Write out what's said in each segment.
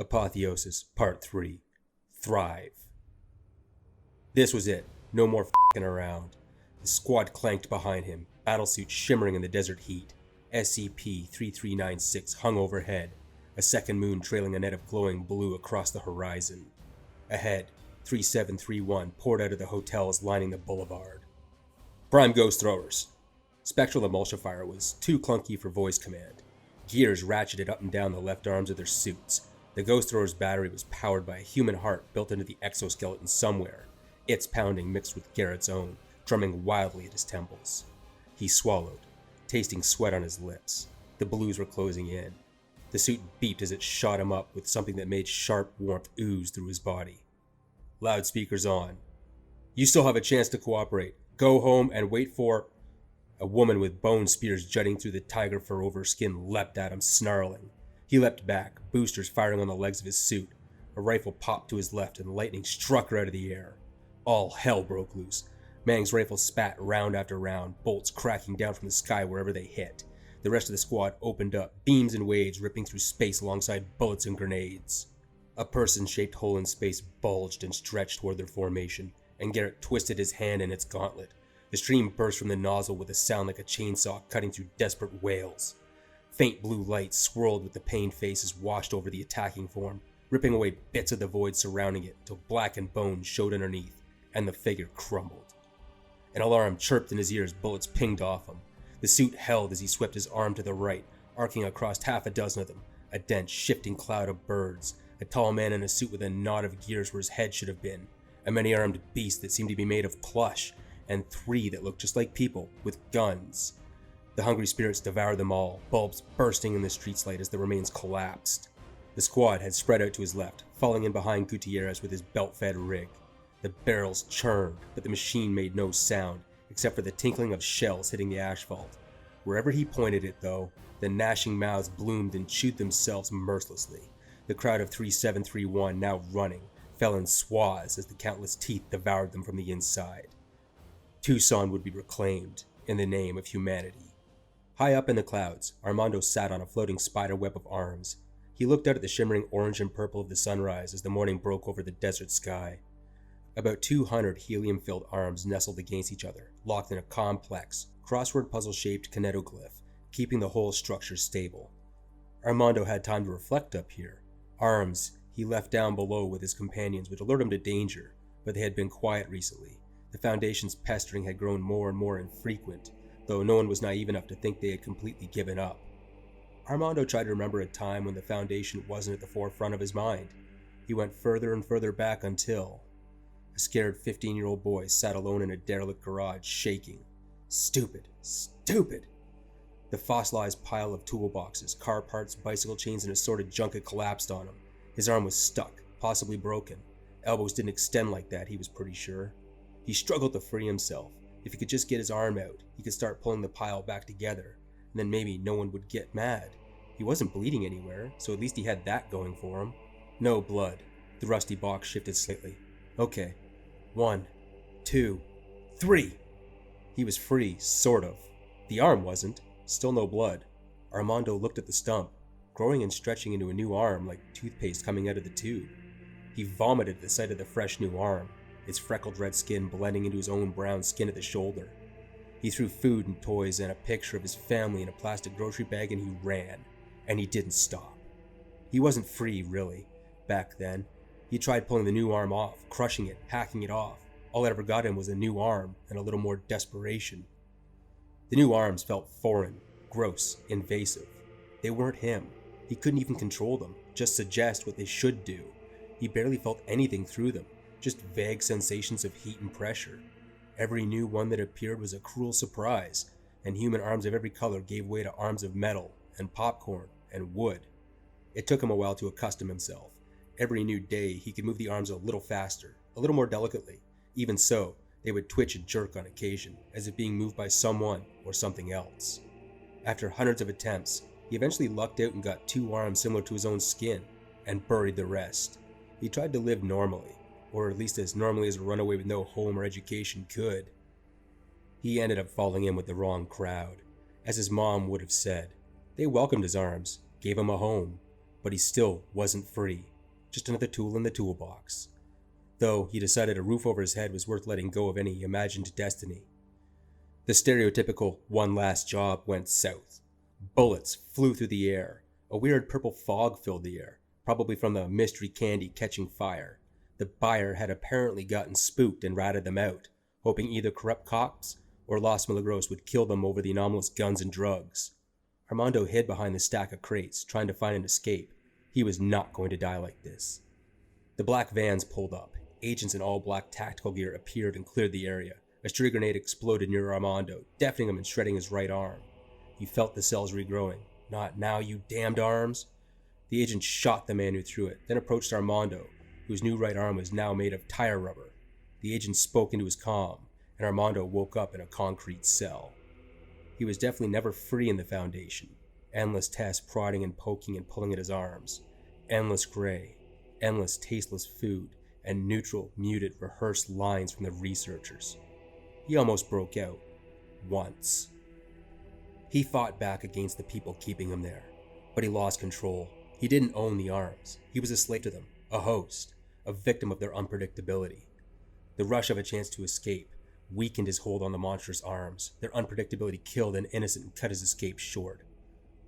Apotheosis, Part 3. Thrive. This was it. No more f***ing around. The squad clanked behind him, battlesuit shimmering in the desert heat. SCP-3396 hung overhead, a second moon trailing a net of glowing blue across the horizon. Ahead, 3731 poured out of the hotels lining the boulevard. Prime Ghost Throwers. Spectral Emulsifier was too clunky for voice command. Gears ratcheted up and down the left arms of their suits. The Ghost Thrower's battery was powered by a human heart built into the exoskeleton somewhere, its pounding mixed with Garrett's own, drumming wildly at his temples. He swallowed, tasting sweat on his lips. The blues were closing in. The suit beeped as it shot him up with something that made sharp warmth ooze through his body. Loudspeakers on. You still have a chance to cooperate. Go home and wait for... A woman with bone spears jutting through the tiger fur over her skin leapt at him, snarling. He leapt back, boosters firing on the legs of his suit. A rifle popped to his left and lightning struck her out of the air. All hell broke loose. Mang's rifle spat round after round, bolts cracking down from the sky wherever they hit. The rest of the squad opened up, beams and waves ripping through space alongside bullets and grenades. A person-shaped hole in space bulged and stretched toward their formation, and Garrett twisted his hand in its gauntlet. The stream burst from the nozzle with a sound like a chainsaw cutting through desperate wails. Faint blue light swirled with the pained faces washed over the attacking form, ripping away bits of the void surrounding it until blackened bones showed underneath, and the figure crumbled. An alarm chirped in his ears, bullets pinged off him. The suit held as he swept his arm to the right, arcing across half a dozen of them, a dense, shifting cloud of birds, a tall man in a suit with a knot of gears where his head should have been, a many-armed beast that seemed to be made of plush, and three that looked just like people, with guns. The hungry spirits devoured them all, bulbs bursting in the street's light as the remains collapsed. The squad had spread out to his left, falling in behind Gutierrez with his belt-fed rig. The barrels churned, but the machine made no sound, except for the tinkling of shells hitting the asphalt. Wherever he pointed it, though, the gnashing mouths bloomed and chewed themselves mercilessly. The crowd of 3731, now running, fell in swaths as the countless teeth devoured them from the inside. Tucson would be reclaimed, in the name of humanity. High up in the clouds, Armando sat on a floating spiderweb of arms. He looked out at the shimmering orange and purple of the sunrise as the morning broke over the desert sky. About 200 helium-filled arms nestled against each other, locked in a complex, crossword puzzle-shaped kinetoglyph, keeping the whole structure stable. Armando had time to reflect up here. Arms he left down below with his companions would alert him to danger, but they had been quiet recently. The Foundation's pestering had grown more and more infrequent, though no one was naive enough to think they had completely given up. Armando tried to remember a time when the Foundation wasn't at the forefront of his mind. He went further and further back until... A scared 15-year-old boy sat alone in a derelict garage, shaking. Stupid. Stupid! The fossilized pile of toolboxes, car parts, bicycle chains, and assorted junk had collapsed on him. His arm was stuck, possibly broken. Elbows didn't extend like that, he was pretty sure. He struggled to free himself. If he could just get his arm out, he could start pulling the pile back together, and then maybe no one would get mad. He wasn't bleeding anywhere, so at least he had that going for him. No blood. The rusty box shifted slightly. Okay. 1, 2, 3. He was free, sort of. The arm wasn't. Still no blood. Armando looked at the stump, growing and stretching into a new arm like toothpaste coming out of the tube. He vomited at the sight of the fresh new arm, its freckled red skin blending into his own brown skin at the shoulder. He threw food and toys and a picture of his family in a plastic grocery bag and he ran. And he didn't stop. He wasn't free, really, back then. He tried pulling the new arm off, crushing it, hacking it off. All it ever got him was a new arm and a little more desperation. The new arms felt foreign, gross, invasive. They weren't him. He couldn't even control them, just suggest what they should do. He barely felt anything through them, just vague sensations of heat and pressure. Every new one that appeared was a cruel surprise, and human arms of every color gave way to arms of metal and popcorn and wood. It took him a while to accustom himself. Every new day, he could move the arms a little faster, a little more delicately. Even so, they would twitch and jerk on occasion, as if being moved by someone or something else. After hundreds of attempts, he eventually lucked out and got 2 arms similar to his own skin, and buried the rest. He tried to live normally, or at least as normally as a runaway with no home or education could. He ended up falling in with the wrong crowd. As his mom would have said, they welcomed his arms, gave him a home, but he still wasn't free. just another tool in the toolbox. Though he decided a roof over his head was worth letting go of any imagined destiny. The stereotypical one last job went south. Bullets flew through the air. A weird purple fog filled the air, probably from the mystery candy catching fire. The buyer had apparently gotten spooked and ratted them out, hoping either corrupt cops or Los Milagros would kill them over the anomalous guns and drugs. Armando hid behind the stack of crates, trying to find an escape. He was not going to die like this. The black vans pulled up. Agents in all black tactical gear appeared and cleared the area. A stray grenade exploded near Armando, deafening him and shredding his right arm. He felt the cells regrowing. Not now, you damned arms. The agent shot the man who threw it, then approached Armando, whose new right arm was now made of tire rubber. The agent spoke into his comm, and Armando woke up in a concrete cell. He was definitely never free in the Foundation. Endless tests prodding and poking and pulling at his arms. Endless gray. Endless tasteless food. And neutral, muted, rehearsed lines from the researchers. He almost broke out. Once. He fought back against the people keeping him there. But he lost control. He didn't own the arms. He was a slave to them. A host. A victim of their unpredictability. The rush of a chance to escape weakened his hold on the monster's arms. Their unpredictability killed an innocent and cut his escape short.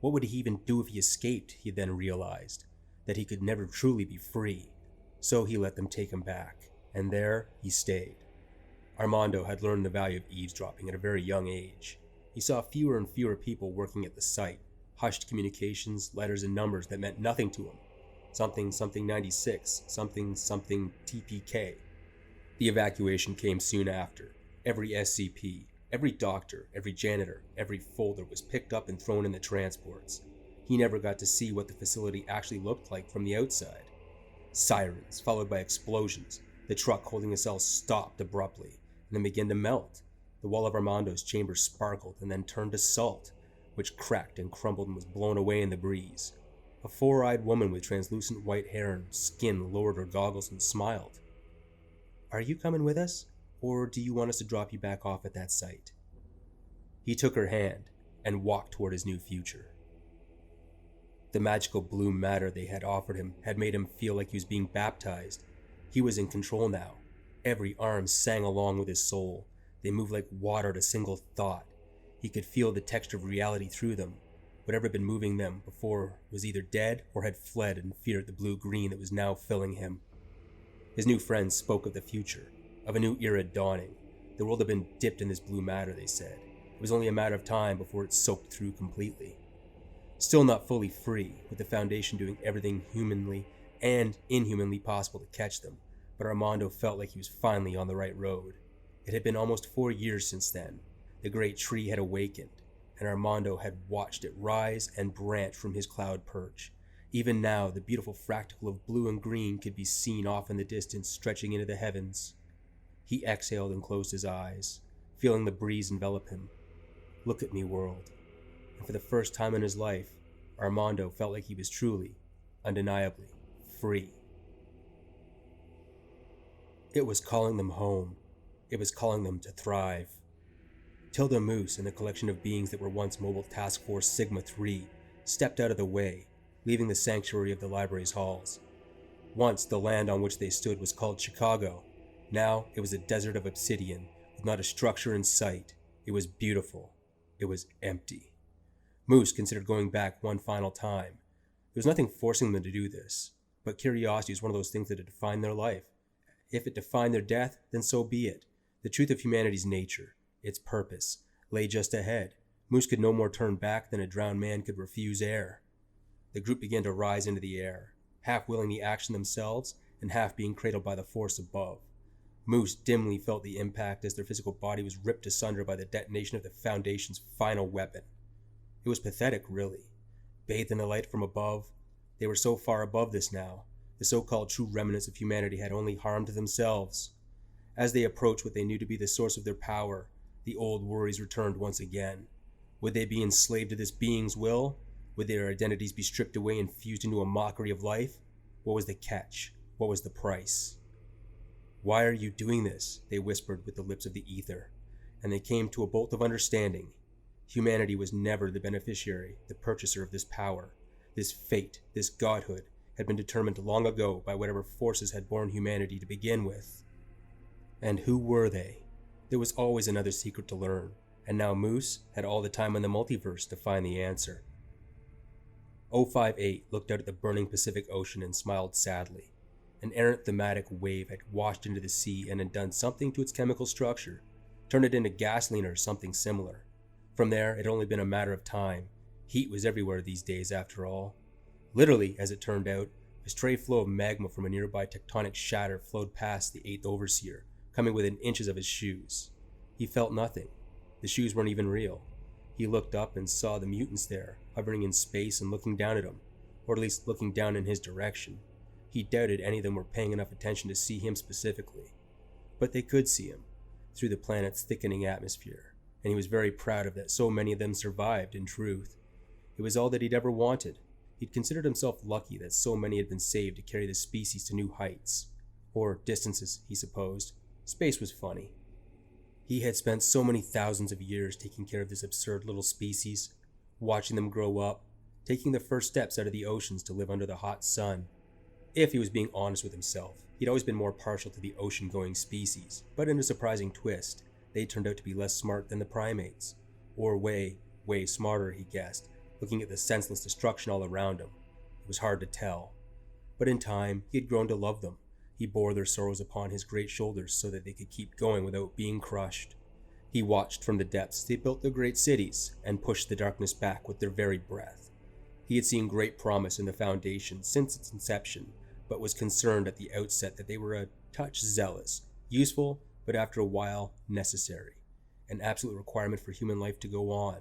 What would he even do if he escaped, he then realized? That he could never truly be free. So he let them take him back, and there he stayed. Armando had learned the value of eavesdropping at a very young age. He saw fewer and fewer people working at the site, hushed communications, letters and numbers that meant nothing to him. Something 96, something TPK. The evacuation came soon after. Every SCP, every doctor, every janitor, every folder was picked up and thrown in the transports. He never got to see what the facility actually looked like from the outside. Sirens, followed by explosions. The truck holding the cells stopped abruptly, and then began to melt. The wall of Armando's chamber sparkled and then turned to salt, which cracked and crumbled and was blown away in the breeze. A four-eyed woman with translucent white hair and skin lowered her goggles and smiled. "Are you coming with us, or do you want us to drop you back off at that site?" He took her hand and walked toward his new future. The magical blue matter they had offered him had made him feel like he was being baptized. He was in control now. Every arm sang along with his soul. They moved like water at a single thought. He could feel the texture of reality through them. Whatever had been moving them before was either dead or had fled in fear of the blue-green that was now filling him. His new friends spoke of the future, of a new era dawning. The world had been dipped in this blue matter, they said. It was only a matter of time before it soaked through completely. Still not fully free, with the Foundation doing everything humanly and inhumanly possible to catch them, but Armando felt like he was finally on the right road. It had been almost 4 years since then. The great tree had awakened, and Armando had watched it rise and branch from his cloud perch. Even now, the beautiful fractal of blue and green could be seen off in the distance, stretching into the heavens. He exhaled and closed his eyes, feeling the breeze envelop him. Look at me, world. And for the first time in his life, Armando felt like he was truly, undeniably, free. It was calling them home. It was calling them to thrive. Tilda Moose and the collection of beings that were once Mobile Task Force Sigma-3 stepped out of the way, leaving the sanctuary of the library's halls. Once the land on which they stood was called Chicago. Now it was a desert of obsidian, with not a structure in sight. It was beautiful. It was empty. Moose considered going back one final time. There was nothing forcing them to do this, but curiosity is one of those things that had defined their life. If it defined their death, then so be it. The truth of humanity's nature, its purpose, lay just ahead. Moose could no more turn back than a drowned man could refuse air. The group began to rise into the air, half willing the action themselves and half being cradled by the force above. Moose dimly felt the impact as their physical body was ripped asunder by the detonation of the Foundation's final weapon. It was pathetic, really. Bathed in the light from above, they were so far above this now. The so-called true remnants of humanity had only harmed themselves. As they approached what they knew to be the source of their power, the old worries returned once again. Would they be enslaved to this being's will? Would their identities be stripped away and fused into a mockery of life? What was the catch? What was the price? "Why are you doing this?" they whispered with the lips of the ether, and they came to a bolt of understanding. Humanity was never the beneficiary, the purchaser of this power. This fate, this godhood, had been determined long ago by whatever forces had born humanity to begin with. And who were they? There was always another secret to learn, and now Moose had all the time in the multiverse to find the answer. 058 looked out at the burning Pacific Ocean and smiled sadly. An errant thematic wave had washed into the sea and had done something to its chemical structure, turned it into gasoline or something similar. From there, it had only been a matter of time. Heat was everywhere these days, after all. Literally, as it turned out, a stray flow of magma from a nearby tectonic shatter flowed past the 8th Overseer, coming within inches of his shoes. He felt nothing. The shoes weren't even real. He looked up and saw the mutants there, hovering in space and looking down at him, or at least looking down in his direction. He doubted any of them were paying enough attention to see him specifically. But they could see him, through the planet's thickening atmosphere, and he was very proud of that so many of them survived, in truth. It was all that he'd ever wanted. He'd considered himself lucky that so many had been saved to carry the species to new heights. Or distances, he supposed. Space was funny. He had spent so many thousands of years taking care of this absurd little species, watching them grow up, taking the first steps out of the oceans to live under the hot sun. If he was being honest with himself, he'd always been more partial to the ocean-going species, but in a surprising twist, they turned out to be less smart than the primates. Or way smarter, he guessed, looking at the senseless destruction all around him. It was hard to tell. But in time, he had grown to love them. He bore their sorrows upon his great shoulders so that they could keep going without being crushed. He watched from the depths they built their great cities and pushed the darkness back with their very breath. He had seen great promise in the Foundation since its inception, but was concerned at the outset that they were a touch zealous, useful, but after a while, necessary. An absolute requirement for human life to go on.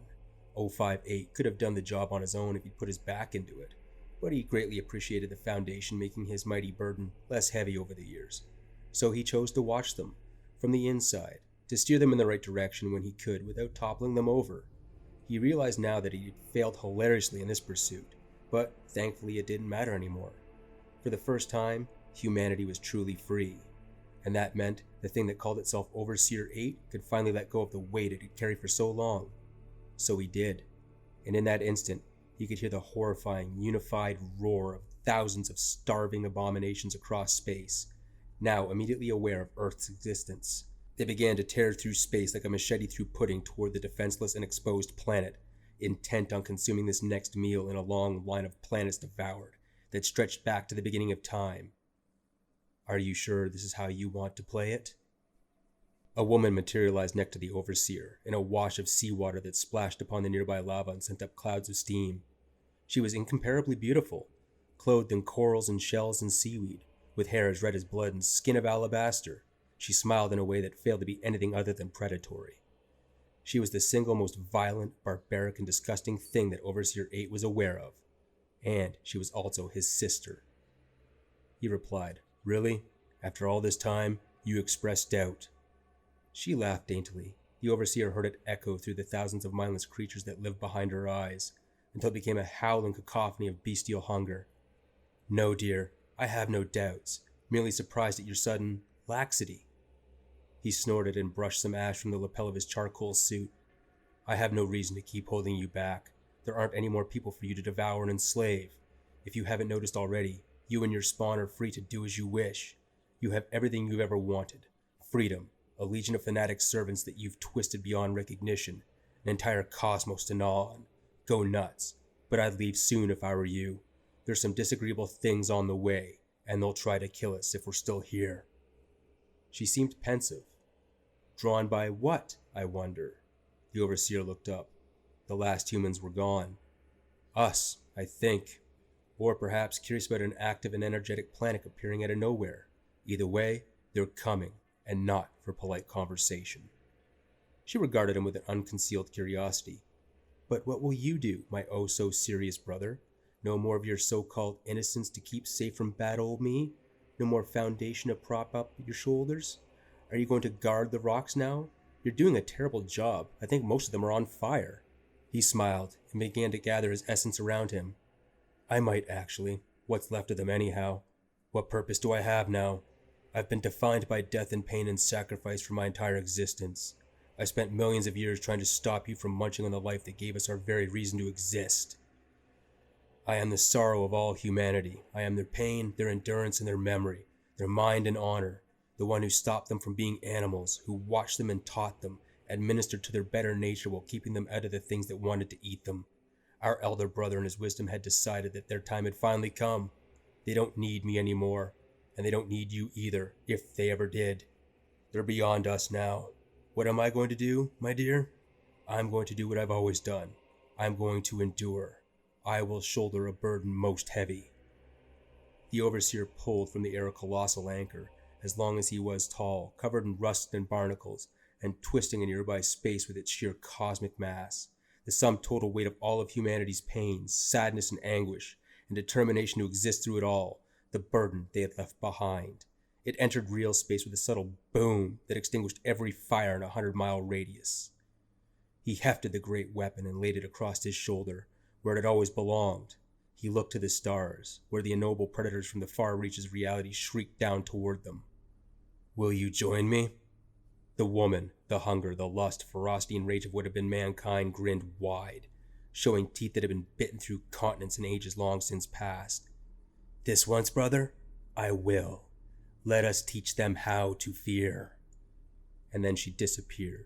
058 could have done the job on his own if he'd put his back into it, but he greatly appreciated the Foundation making his mighty burden less heavy over the years. So he chose to watch them, from the inside, to steer them in the right direction when he could without toppling them over. He realized now that he had failed hilariously in this pursuit, but thankfully it didn't matter anymore. For the first time, humanity was truly free, and that meant the thing that called itself Overseer 8 could finally let go of the weight it had carried for so long. So he did, and in that instant, he could hear the horrifying, unified roar of thousands of starving abominations across space, now immediately aware of Earth's existence. They began to tear through space like a machete through pudding toward the defenseless and exposed planet, intent on consuming this next meal in a long line of planets devoured that stretched back to the beginning of time. Are you sure this is how you want to play it? A woman materialized next to the Overseer, in a wash of seawater that splashed upon the nearby lava and sent up clouds of steam. She was incomparably beautiful, clothed in corals and shells and seaweed, with hair as red as blood and skin of alabaster. She smiled in a way that failed to be anything other than predatory. She was the single most violent, barbaric, and disgusting thing that Overseer 8 was aware of, and she was also his sister. He replied, "Really? After all this time, you express doubt?" She laughed daintily. The Overseer heard it echo through the thousands of mindless creatures that lived behind her eyes, until it became a howling cacophony of bestial hunger. "No, dear, I have no doubts, merely surprised at your sudden laxity." He snorted and brushed some ash from the lapel of his charcoal suit. "I have no reason to keep holding you back. There aren't any more people for you to devour and enslave. If you haven't noticed already, you and your spawn are free to do as you wish. You have everything you've ever wanted. Freedom, a legion of fanatic servants that you've twisted beyond recognition, an entire cosmos to gnaw on. Go nuts, but I'd leave soon if I were you. There's some disagreeable things on the way, and they'll try to kill us if we're still here." She seemed pensive. Drawn by what, I wonder? The Overseer looked up. The last humans were gone. Us, I think. Or perhaps curious about an active and energetic planet appearing out of nowhere. Either way, they're coming, and not for polite conversation. She regarded him with an unconcealed curiosity. "But what will you do, my oh-so-serious brother? No more of your so-called innocence to keep safe from bad old me? No more Foundation to prop up your shoulders? Are you going to guard the rocks now? You're doing a terrible job. I think most of them are on fire." He smiled and began to gather his essence around him. "I might actually. What's left of them anyhow? What purpose do I have now? I've been defined by death and pain and sacrifice for my entire existence. I spent millions of years trying to stop you from munching on the life that gave us our very reason to exist." I am the sorrow of all humanity. I am their pain, their endurance, and their memory, their mind and honor, the one who stopped them from being animals, who watched them and taught them, administered to their better nature while keeping them out of the things that wanted to eat them. Our elder brother in his wisdom had decided that their time had finally come. They don't need me anymore, and they don't need you either, if they ever did. They're beyond us now. What am I going to do, my dear? I'm going to do what I've always done. I'm going to endure. I will shoulder a burden most heavy. The overseer pulled from the air a colossal anchor, as long as he was tall, covered in rust and barnacles, and twisting in nearby space with its sheer cosmic mass, the sum total weight of all of humanity's pains, sadness and anguish, and determination to exist through it all, the burden they had left behind. It entered real space with a subtle boom that extinguished every fire in a 100-mile radius. He hefted the great weapon and laid it across his shoulder, where it had always belonged. He looked to the stars, where the ignoble predators from the far reaches of reality shrieked down toward them. Will you join me? The woman, the hunger, the lust, ferocity, and rage of what had been mankind grinned wide, showing teeth that had been bitten through continents and ages long since past. This once, brother? I will. Let us teach them how to fear. And then she disappeared,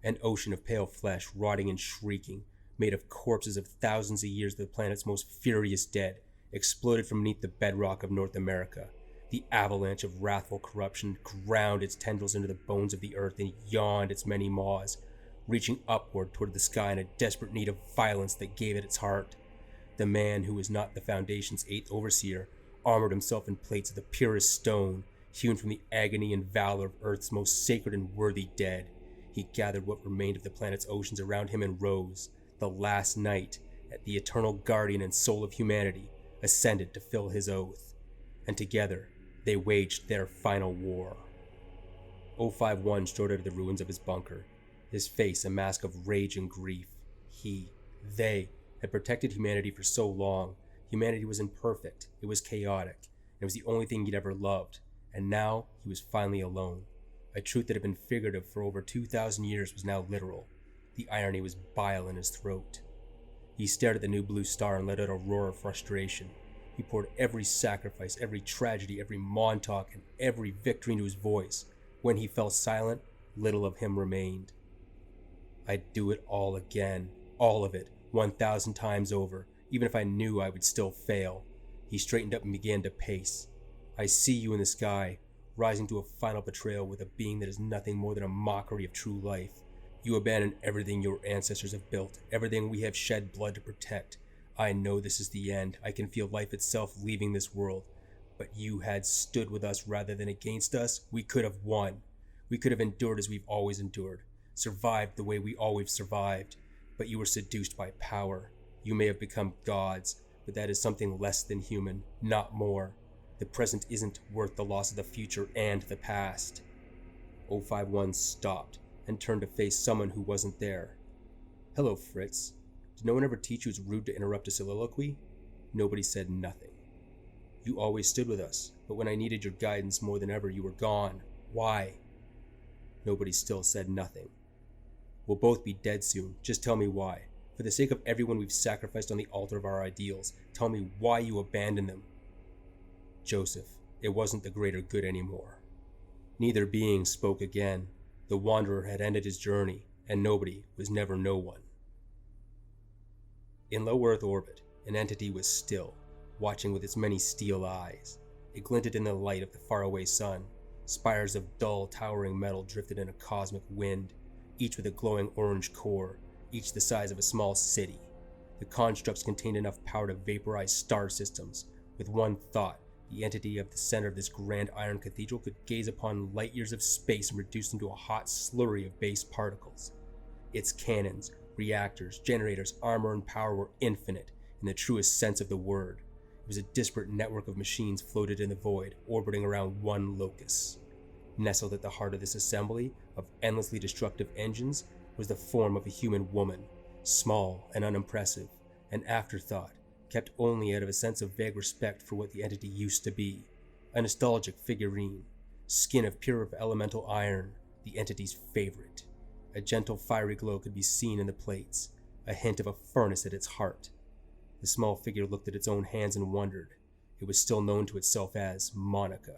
an ocean of pale flesh rotting and shrieking, made of corpses of thousands of years of the planet's most furious dead, exploded from beneath the bedrock of North America. The avalanche of wrathful corruption ground its tendrils into the bones of the earth and yawned its many maws, reaching upward toward the sky in a desperate need of violence that gave it its heart. The man who was not the Foundation's 8th overseer armored himself in plates of the purest stone, hewn from the agony and valor of Earth's most sacred and worthy dead. He gathered what remained of the planet's oceans around him and rose, the last night, at the eternal guardian and soul of humanity, ascended to fill his oath. And together, they waged their final war. 051 strode out of the ruins of his bunker, his face a mask of rage and grief. They had protected humanity for so long. Humanity was imperfect, it was chaotic, and it was the only thing he'd ever loved. And now he was finally alone. A truth that had been figurative for over 2,000 years was now literal. The irony was bile in his throat. He stared at the new blue star and let out a roar of frustration. He poured every sacrifice, every tragedy, every Montauk, and every victory into his voice. When he fell silent, little of him remained. I'd do it all again. All of it. 1,000 times over. Even if I knew I would still fail. He straightened up and began to pace. I see you in the sky, rising to a final betrayal with a being that is nothing more than a mockery of true life. You abandon everything your ancestors have built, everything we have shed blood to protect. I know this is the end. I can feel life itself leaving this world. But you had stood with us rather than against us. We could have won. We could have endured as we've always endured, survived the way we always survived. But you were seduced by power. You may have become gods, but that is something less than human, not more. The present isn't worth the loss of the future and the past. 051 stopped and turned to face someone who wasn't there. Hello, Fritz. Did no one ever teach you it's rude to interrupt a soliloquy? Nobody said nothing. You always stood with us, but when I needed your guidance more than ever, you were gone. Why? Nobody still said nothing. We'll both be dead soon. Just tell me why. For the sake of everyone we've sacrificed on the altar of our ideals, tell me why you abandoned them. Joseph, it wasn't the greater good anymore. Neither being spoke again. The wanderer had ended his journey, and nobody was never no one. In low Earth orbit, an entity was still, watching with its many steel eyes. It glinted in the light of the faraway sun. Spires of dull, towering metal drifted in a cosmic wind, each with a glowing orange core, each the size of a small city. The constructs contained enough power to vaporize star systems. With one thought, the entity of the center of this grand iron cathedral could gaze upon light years of space and reduce them to a hot slurry of base particles. Its cannons, reactors, generators, armor, and power were infinite in the truest sense of the word. It was a disparate network of machines floated in the void, orbiting around one locus. Nestled at the heart of this assembly of endlessly destructive engines was the form of a human woman, small and unimpressive, an afterthought, kept only out of a sense of vague respect for what the entity used to be. A nostalgic figurine, skin of pure elemental iron, the entity's favorite. A gentle fiery glow could be seen in the plates, a hint of a furnace at its heart. The small figure looked at its own hands and wondered. It was still known to itself as Monica.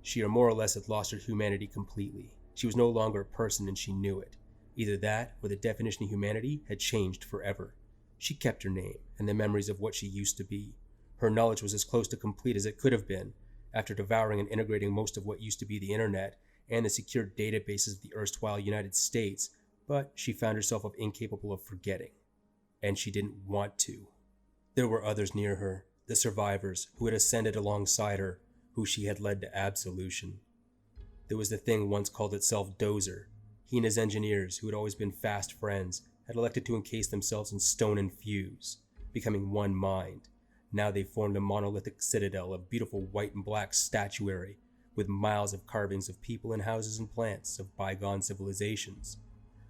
She more or less had lost her humanity completely. She was no longer a person and she knew it. Either that or the definition of humanity had changed forever. She kept her name and the memories of what she used to be. Her knowledge was as close to complete as it could have been, after devouring and integrating most of what used to be the internet and the secure databases of the erstwhile United States, but she found herself incapable of forgetting. And she didn't want to. There were others near her, the survivors who had ascended alongside her, who she had led to absolution. There was the thing once called itself Dozer. He and his engineers, who had always been fast friends, had elected to encase themselves in stone and fuse, becoming one mind. Now they formed a monolithic citadel of beautiful white and black statuary, with miles of carvings of people and houses and plants of bygone civilizations,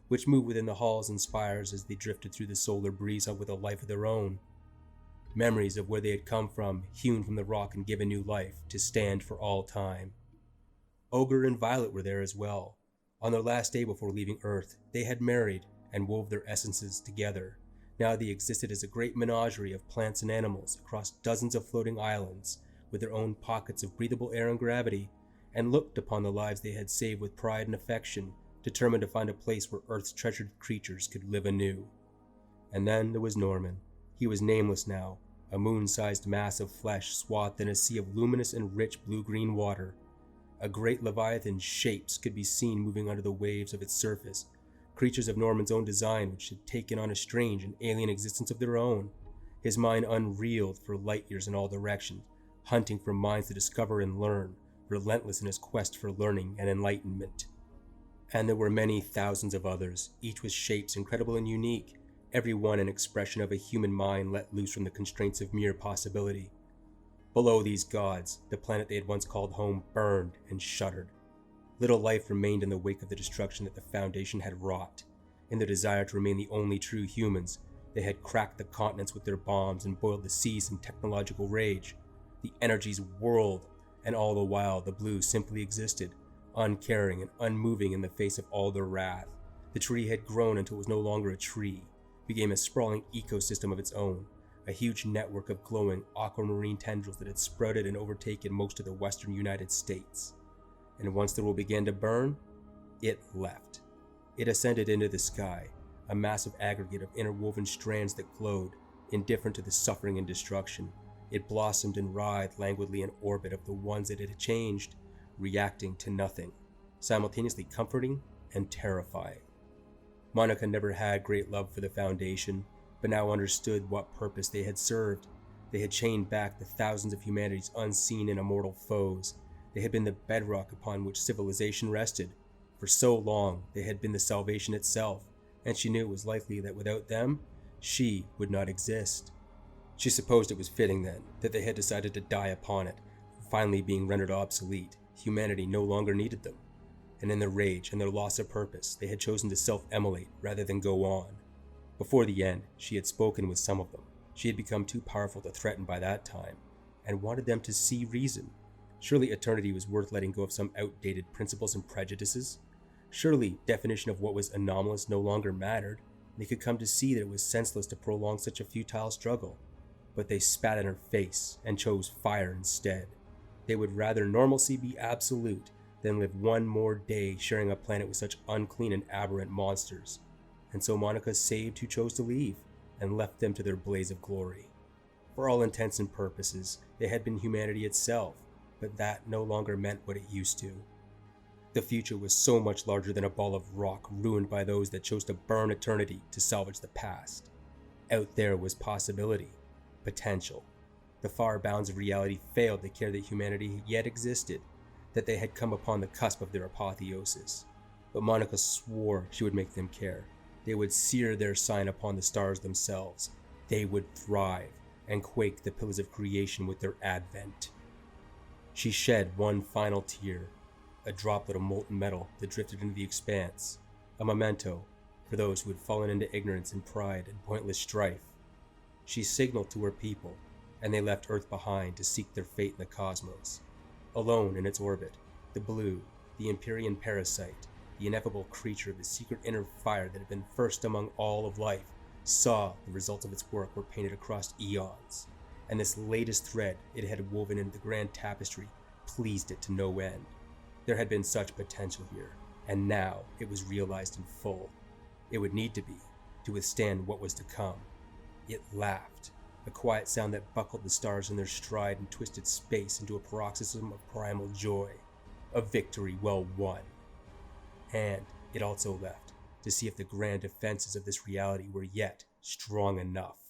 which moved within the halls and spires as they drifted through the solar breeze with a life of their own. Memories of where they had come from, hewn from the rock and given new life, to stand for all time. Ogre and Violet were there as well. On their last day before leaving Earth, they had married and wove their essences together. Now they existed as a great menagerie of plants and animals across dozens of floating islands, with their own pockets of breathable air and gravity, and looked upon the lives they had saved with pride and affection, determined to find a place where Earth's treasured creatures could live anew. And then there was Norman. He was nameless now, a moon-sized mass of flesh swathed in a sea of luminous and rich blue-green water. A great leviathan shapes could be seen moving under the waves of its surface, creatures of Norman's own design which had taken on a strange and alien existence of their own. His mind unreeled for light years in all directions, hunting for minds to discover and learn, relentless in his quest for learning and enlightenment. And there were many thousands of others, each with shapes incredible and unique, every one an expression of a human mind let loose from the constraints of mere possibility. Below these gods, the planet they had once called home burned and shuddered. Little life remained in the wake of the destruction that the Foundation had wrought. In their desire to remain the only true humans, they had cracked the continents with their bombs and boiled the seas in technological rage. The energies whirled, and all the while the blue simply existed, uncaring and unmoving in the face of all their wrath. The tree had grown until it was no longer a tree, became a sprawling ecosystem of its own, a huge network of glowing aquamarine tendrils that had sprouted and overtaken most of the western United States. And once the world began to burn, it left. It ascended into the sky, a massive aggregate of interwoven strands that glowed, indifferent to the suffering and destruction. It blossomed and writhed languidly in orbit of the ones that it had changed, reacting to nothing, simultaneously comforting and terrifying. Monica never had great love for the Foundation, but now understood what purpose they had served. They had chained back the thousands of humanity's unseen and immortal foes. They had been the bedrock upon which civilization rested. For so long, they had been the salvation itself, and she knew it was likely that without them, she would not exist. She supposed it was fitting then, that they had decided to die upon it, finally being rendered obsolete. Humanity no longer needed them. And in their rage and their loss of purpose, they had chosen to self-immolate rather than go on. Before the end, she had spoken with some of them. She had become too powerful to threaten by that time, and wanted them to see reason. Surely eternity was worth letting go of some outdated principles and prejudices. Surely definition of what was anomalous no longer mattered. They could come to see that it was senseless to prolong such a futile struggle. But they spat in her face and chose fire instead. They would rather normalcy be absolute than live one more day sharing a planet with such unclean and aberrant monsters. And so Monica saved who chose to leave, and left them to their blaze of glory. For all intents and purposes, they had been humanity itself, but that no longer meant what it used to. The future was so much larger than a ball of rock ruined by those that chose to burn eternity to salvage the past. Out there was possibility, potential. The far bounds of reality failed to care that humanity yet existed, that they had come upon the cusp of their apotheosis. But Monica swore she would make them care. They would sear their sign upon the stars themselves. They would thrive and quake the pillars of creation with their advent. She shed one final tear, a droplet of molten metal that drifted into the expanse, a memento for those who had fallen into ignorance and pride and pointless strife. She signaled to her people, and they left Earth behind to seek their fate in the cosmos. Alone in its orbit, the blue, the Empyrean parasite, the ineffable creature of the secret inner fire that had been first among all of life, saw the results of its work were painted across eons, and this latest thread it had woven into the grand tapestry pleased it to no end. There had been such potential here, and now it was realized in full. It would need to be, to withstand what was to come. It laughed, a quiet sound that buckled the stars in their stride and twisted space into a paroxysm of primal joy, a victory well won. And it also left, to see if the grand defenses of this reality were yet strong enough.